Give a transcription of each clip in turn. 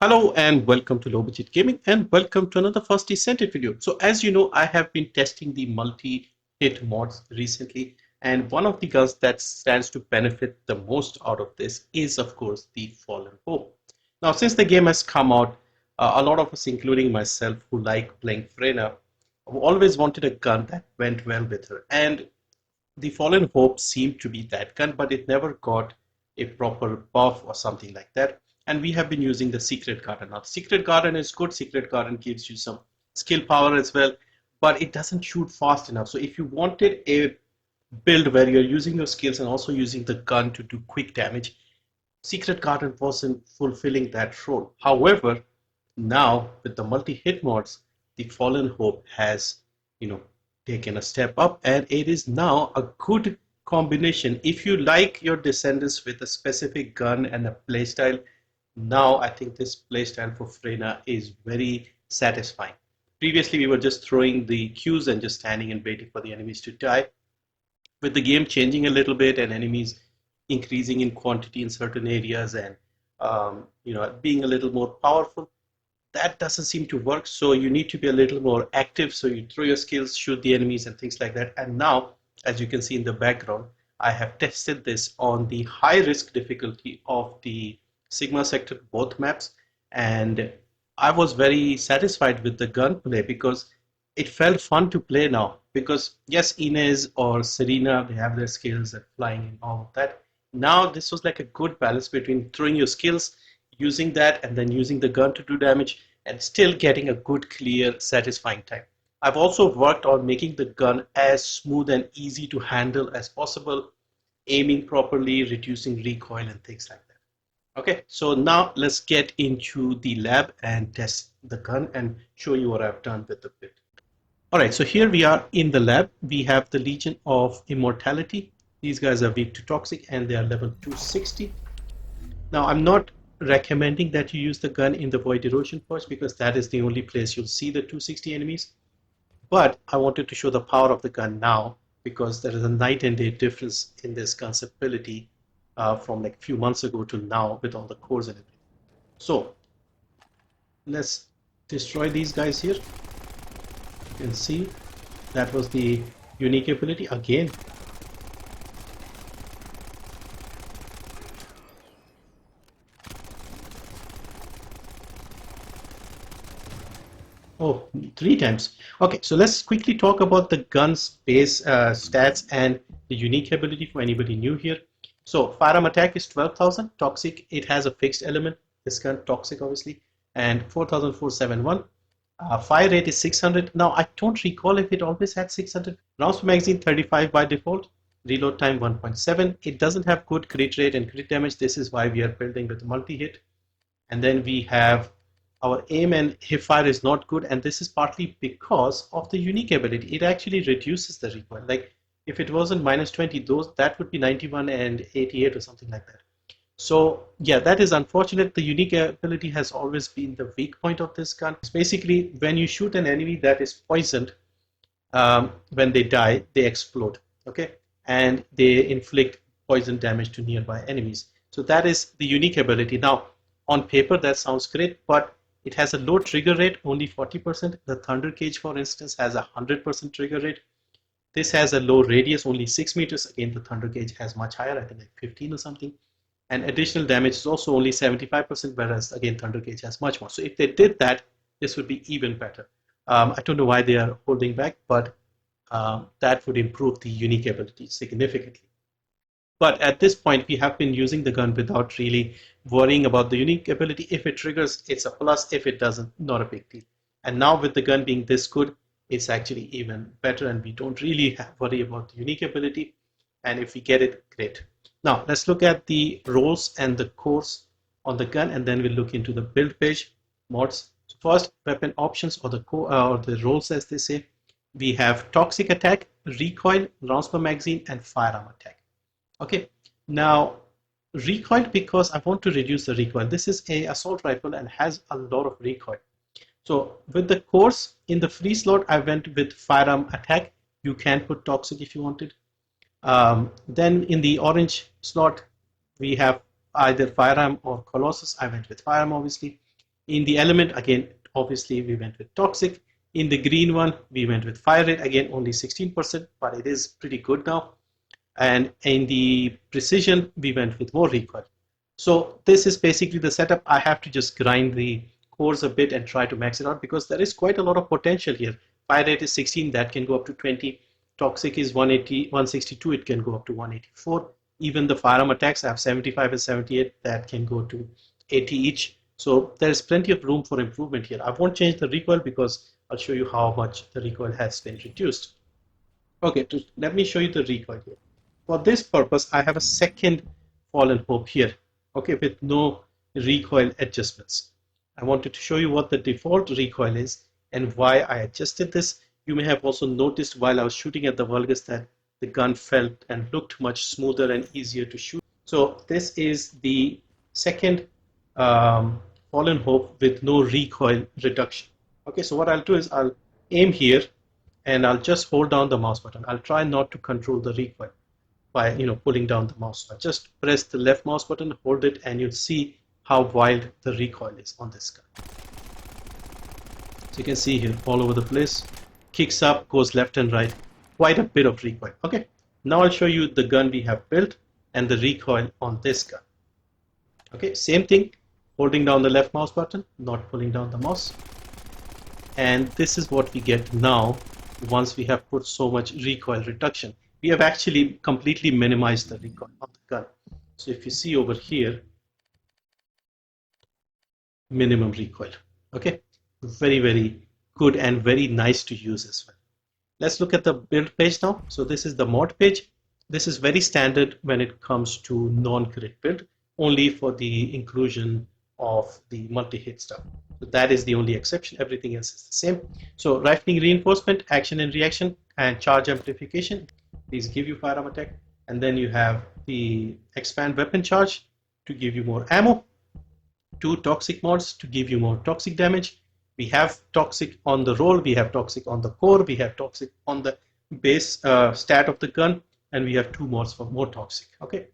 Hello and welcome to Low Budget Gaming and welcome to another First Descendant video. So as you know, I have been testing the multi-hit mods recently, and one of the guns that stands to benefit the most out of this is of course the Fallen Hope. Now since the game has come out, a lot of us including myself who like playing Freyna have always wanted a gun that went well with her, and the Fallen Hope seemed to be that gun, but it never got a proper buff or something like that. And we have been using the Secret Garden. Now, the Secret Garden is good. Secret Garden gives you some skill power as well, but it doesn't shoot fast enough. So if you wanted a build where you're using your skills and also using the gun to do quick damage, Secret Garden wasn't fulfilling that role. However, now with the multi-hit mods, the Fallen Hope has, taken a step up, and it is now a good combination. If you like your Descendants with a specific gun and a playstyle, now I think this playstyle for Freyna is very satisfying. Previously, we were just throwing the Qs and just standing and waiting for the enemies to die. With the game changing a little bit and enemies increasing in quantity in certain areas and being a little more powerful, that doesn't seem to work. So you need to be a little more active. So you throw your skills, shoot the enemies and things like that. And now, as you can see in the background, I have tested this on the high risk difficulty of the Sigma sector, both maps. And I was very satisfied with the gunplay because it felt fun to play now. Because yes, Inez or Serena, they have their skills at flying and all of that. Now this was like a good balance between throwing your skills, using that, and then using the gun to do damage, and still getting a good, clear, satisfying time. I've also worked on making the gun as smooth and easy to handle as possible, aiming properly, reducing recoil and things like that. Okay, so now let's get into the lab and test the gun and show you what I've done with the build. Alright, so here we are in the lab. We have the Legion of Immortality. These guys are weak to toxic and they are level 260. Now I'm not recommending that you use the gun in the Void Erosion first because that is the only place you'll see the 260 enemies. But I wanted to show the power of the gun now because there is a night and day difference in this gun's ability from like a few months ago to now with all the cores and everything. So let's destroy these guys here. You can see that was the unique ability again. Oh, 3 times. Okay, so let's quickly talk about the gun's base stats and the unique ability for anybody new here. So firearm attack is 12,000, toxic, it has a fixed element, this gun toxic obviously, and 4,471. Fire rate is 600. Now I don't recall if it always had 600. Rounds per magazine 35 by default. Reload time 1.7. It doesn't have good crit rate and crit damage. This is why we are building with multi-hit. And then we have our aim and hip fire is not good, and this is partly because of the unique ability. It actually reduces the recoil. Like if it wasn't minus 20, that would be 91 and 88 or something like that. So yeah, that is unfortunate. The unique ability has always been the weak point of this gun. It's basically when you shoot an enemy that is poisoned, when they die, they explode, okay? And they inflict poison damage to nearby enemies. So that is the unique ability. Now, on paper, that sounds great, but it has a low trigger rate, only 40%. The Thunder Cage, for instance, has a 100% trigger rate. This has a low radius, only 6 meters. Again, the Thunder Cage has much higher, I think like 15 or something. And additional damage is also only 75%, whereas again Thunder Cage has much more. So if they did that, this would be even better. I don't know why they are holding back, but that would improve the unique ability significantly. But at this point, we have been using the gun without really worrying about the unique ability. If it triggers, it's a plus. If it doesn't, not a big deal. And now with the gun being this good, it's actually even better, and we don't really worry about the unique ability. And if we get it, great. Now let's look at the roles and the cores on the gun, and then we'll look into the build page mods. So first, weapon options or the core or the roles, as they say. We have toxic attack, recoil, rounds per magazine, and firearm attack. Okay, now recoil, because I want to reduce the recoil. This is a assault rifle and has a lot of recoil. So with the cores in the free slot, I went with firearm attack. You can put toxic if you wanted. Then in the orange slot, we have either firearm or Colossus. I went with firearm, obviously. In the element, again, obviously we went with toxic. In the green one, we went with fire rate, again only 16%, but it is pretty good now. And in the precision, we went with more recoil. So this is basically the setup. I have to just grind the cores a bit and try to max it out because there is quite a lot of potential here. Fire rate is 16, that can go up to 20. Toxic is 180, 162, it can go up to 184. Even the firearm attacks, I have 75 and 78, that can go to 80 each. So there's plenty of room for improvement here. I won't change the recoil because I'll show you how much the recoil has been reduced. Okay, let me show you the recoil here. For this purpose, I have a second Fallen Hope here, okay, with no recoil adjustments. I wanted to show you what the default recoil is and why I adjusted this. You may have also noticed while I was shooting at the Vulgus that the gun felt and looked much smoother and easier to shoot. So this is the second Fallen Hope with no recoil reduction. Okay, so what I'll do is I'll aim here and I'll just hold down the mouse button. I'll try not to control the recoil by pulling down the mouse. So I just press the left mouse button, hold it, and you'll see how wild the recoil is on this gun. So you can see here all over the place, kicks up, goes left and right, quite a bit of recoil. Okay, now I'll show you the gun we have built and the recoil on this gun. Okay, same thing, holding down the left mouse button, not pulling down the mouse. And this is what we get now once we have put so much recoil reduction. We have actually completely minimized the recoil of the gun. So if you see over here, minimum recoil. Okay, very, very good and very nice to use as well. Let's look at the build page now. So this is the mod page. This is very standard when it comes to non-crit build, only for the inclusion of the multi-hit stuff. So that is the only exception. Everything else is the same. So rifling reinforcement, action and reaction, and charge amplification. These give you firearm attack. And then you have the expand weapon charge to give you more ammo. 2 toxic mods to give you more toxic damage. We have toxic on the roll, we have toxic on the core, we have toxic on the base stat of the gun, and we have 2 mods for more toxic. Okay.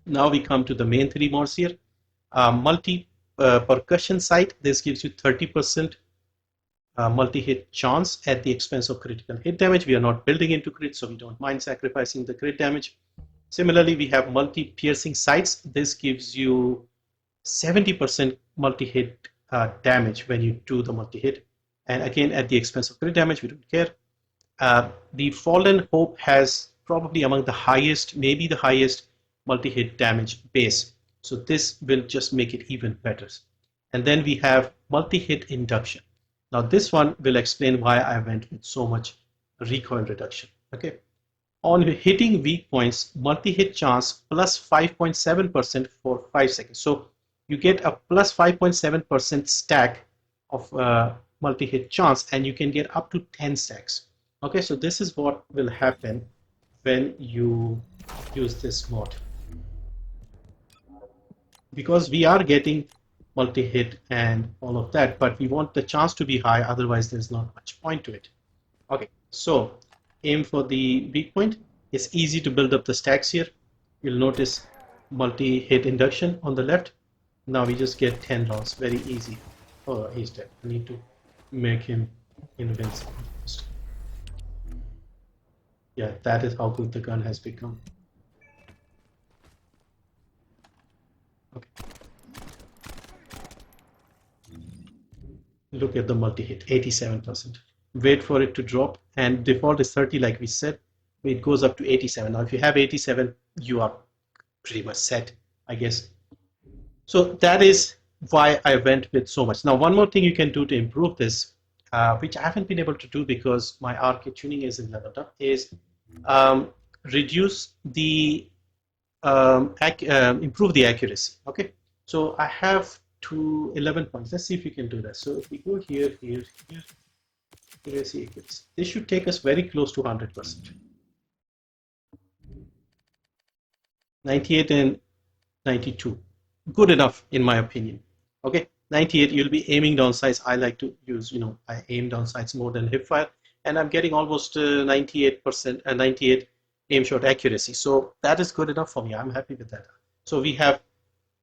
Now we come to the main 3 mods here. Multi percussion sight. This gives you 30% multi-hit chance at the expense of critical hit damage. We are not building into crit, so we don't mind sacrificing the crit damage. Similarly, we have multi-piercing sights. This gives you 70% multi-hit damage when you do the multi-hit, and again at the expense of crit damage. We don't care. The Fallen Hope has probably among the highest, maybe the highest multi-hit damage base, so this will just make it even better. And then we have multi-hit induction. Now this one will explain why I went with so much recoil reduction. Okay, on hitting weak points, multi-hit chance plus 5.7% for 5 seconds. So you get a plus 5.7% stack of multi-hit chance, and you can get up to 10 stacks. Okay, so this is what will happen when you use this mod. Because we are getting multi-hit and all of that, but we want the chance to be high, otherwise there's not much point to it. Okay, so aim for the weak point. It's easy to build up the stacks here. You'll notice multi-hit induction on the left. Now we just get 10 rounds, very easy. Oh, he's dead. I need to make him invincible. Yeah, that is how good the gun has become. Okay. Look at the multi-hit, 87%. Wait for it to drop, and default is 30 like we said. It goes up to 87. Now if you have 87, you are pretty much set, I guess. So that is why I went with so much. Now one more thing you can do to improve this, which I haven't been able to do because my Arche Tuning isn't leveled up, is reduce the improve the accuracy. Okay, so I have to 11 points. Let's see if we can do that. So if we go here, accuracy. This should take us very close to 100%. 98 and 92, good enough in my opinion. Okay, 98, you'll be aiming down sights. I like to use, I aim down sights more than hip fire, and I'm getting almost 98% and 98 aim shot accuracy. So that is good enough for me. I'm happy with that. So we have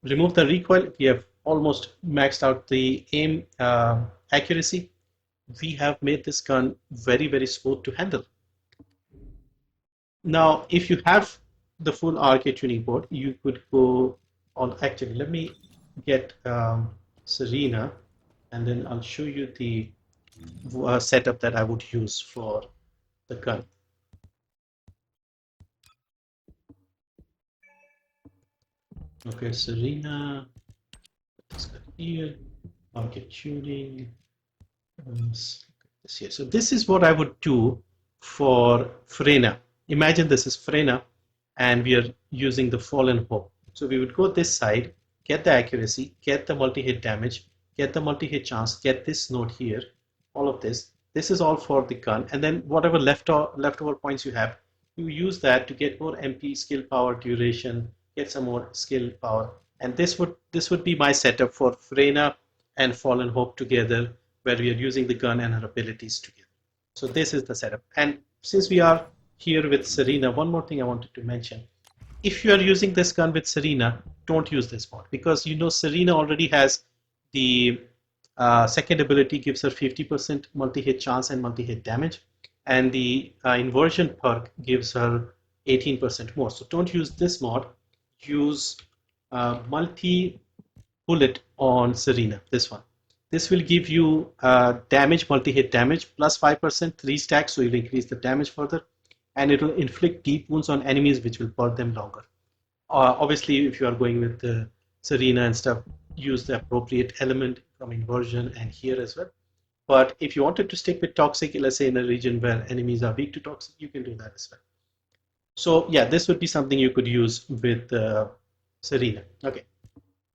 removed the recoil. We have almost maxed out the aim accuracy, we have made this gun very, very smooth to handle. Now, if you have the full Arche tuning board, you could go on. Actually, let me get Serena, and then I'll show you the setup that I would use for the gun. Okay, Serena, this gun here, Arche tuning. This here. So this is what I would do for Frena. Imagine this is Frena, and we are using the Fallen Hope. So we would go this side, get the accuracy, get the multi-hit damage, get the multi-hit chance, get this node here, all of this. This is all for the gun, and then whatever leftover points you have, you use that to get more MP, skill power, duration, get some more skill power, and this would be my setup for Frena and Fallen Hope together, where we are using the gun and her abilities together. So this is the setup. And since we are here with Serena, one more thing I wanted to mention. If you are using this gun with Serena, don't use this mod, because you know Serena already has the second ability gives her 50% multi-hit chance and multi-hit damage, and the inversion perk gives her 18% more. So don't use this mod. Use multi-bullet on Serena, this one. This will give you damage, multi-hit damage, plus 5%, 3 stacks, so you'll increase the damage further, and it will inflict deep wounds on enemies, which will burn them longer. Obviously, if you are going with the Serena and stuff, use the appropriate element from inversion and here as well. But if you wanted to stick with toxic, let's say in a region where enemies are weak to toxic, you can do that as well. So yeah, this would be something you could use with Serena. Okay,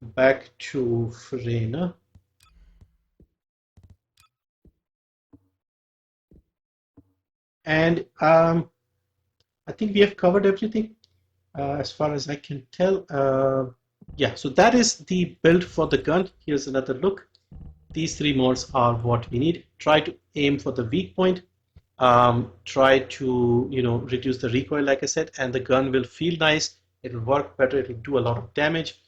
back to Frena. And I think we have covered everything as far as I can tell. Yeah, so that is the build for the gun. Here's another look. These 3 mods are what we need. Try to aim for the weak point. Try to reduce the recoil, like I said, and the gun will feel nice. It will work better. It will do a lot of damage.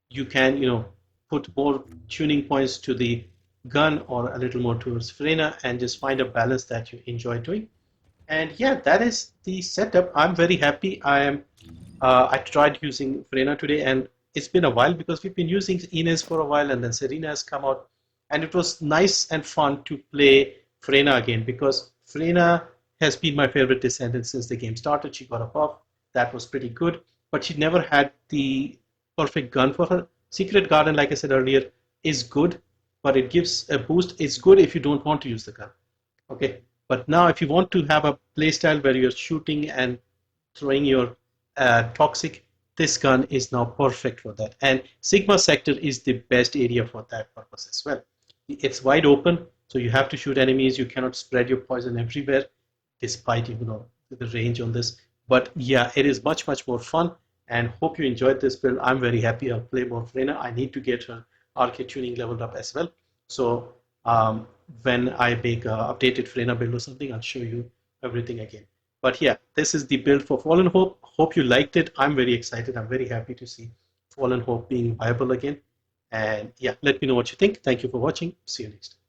You can put more tuning points to the gun or a little more towards Frena, and just find a balance that you enjoy doing. And yeah, that is the setup. I'm very happy. I tried using Frena today, and it's been a while because we've been using Inez for a while, and then Serena has come out, and it was nice and fun to play Frena again, because Frena has been my favorite Descendant since the game started. She got a buff that was pretty good, but she never had the perfect gun for her. Secret Garden, like I said earlier, is good, but it gives a boost. It's good if you don't want to use the gun. Okay, but now if you want to have a playstyle where you're shooting and throwing your toxic, this gun is now perfect for that. And Sigma Sector is the best area for that purpose as well. It's wide open, so you have to shoot enemies. You cannot spread your poison everywhere, despite the range on this. But yeah, it is much more fun, and hope you enjoyed this build. I'm very happy. I'll play more Frena. I need to get her Arche tuning leveled up as well. So when I make an updated Frena build or something, I'll show you everything again. But yeah, this is the build for Fallen Hope. Hope you liked it. I'm very excited. I'm very happy to see Fallen Hope being viable again. And yeah, let me know what you think. Thank you for watching. See you next time.